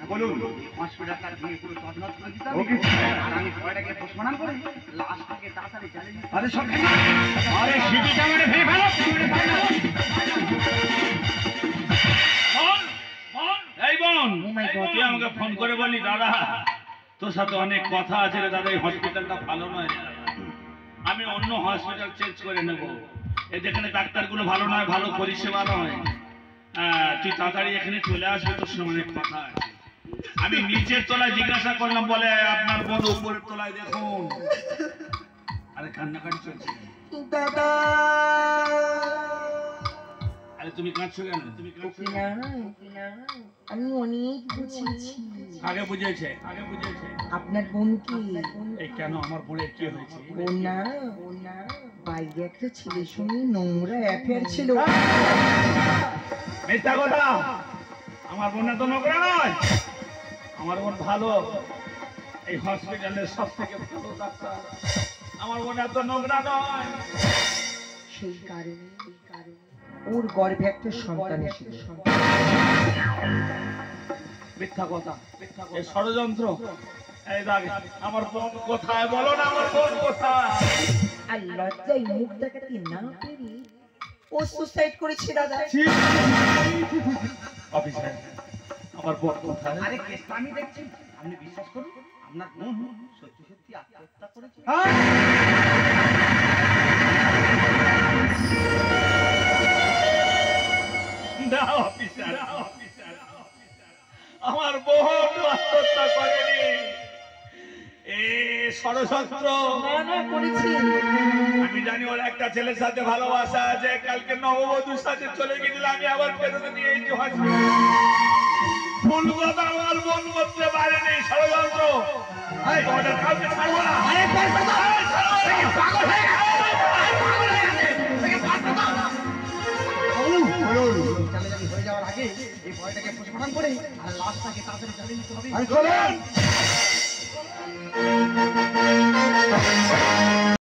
বলুন হসপিটালটা ভেঙে পুরো তছনছ করে দিতে হবে আর আমি ভয়টাকে পোস্টমর্টম করে লাশটাকে তাড়াতাড়ি জ্বালিয়ে দিতে আরে সব আরে সিটিটা মানে ভেঙে ফেলো এই বোন তুই আমাকে ফোন করে বলি দাদা তোর সাথে অনেক কথা আছে রে দাদা এই হসপিটালটা ভালো নয় আমি অন্য হসপিটাল চেঞ্জ করে নেব যেখানে ডাক্তারগুলো ভালো নয় ভালো পরিষেবা নয় তুই তাড়াতাড়ি এখানে চলে আসবে তোর সঙ্গে অনেক কথা আছে আমি নিচের তলায় জিজ্ঞাসা করলাম বলে আপনার বোন উপরের তলায় দেখুন আরে কান্নাকাটি চলছে দাদা আরে তুমি কাঁদছো কেন আমি অনেক বুঝেছি আগে বুঝেছে আপনার বোনকে এই কেন আমার বোনের কি হয়েছে বোন না বাইরে একটা ছেলের সঙ্গে নোংরা অ্যাফেয়ার ছিল মিথ্যা কথা আমার বোন তো নোংরা নয় আমার বোন ভালো এই হসপিটালের সব থেকে ভালো ডাক্তার আমার বোন এত নোংরা নয় সেই কারণে ওর গর্ভে একটা সন্তান এসেছিল মিথ্যা কথা এই ষড়যন্ত্র এই দেখ আমার বোন কোথায় বলো না আমার বোন কোথায় আর লজ্জায় মুখ দেখাতে না পেরে ও সুসাইড করেছে দাদা অফিসার আমার বোন কোথায় আরে কেসটা আমি দেখছি আপনি বিশ্বাস করুন আপনার বোন সত্যি সত্যি আত্মহত্যা করেছে না অফিসার আমার বোন আত্মহত্যা করেনি এ ষড়যন্ত্র আমি জানি ওর একটা ছেলের সাথে ভালোবাসা আছে কালকে নববধূর সাথে চলে গেছিল আমি আবার ফেরত নিয়ে এসেছি ভুল কথা আমার বোন করতে পারেনি ষড়যন্ত্র কাউকে ছাড়বো না হয়ে যাওয়ার আগে এই ভয়টাকে পোস্টমর্টম করে আর লাশটাকে তাড়াতাড়ি জ্বালিয়ে দিতে হবে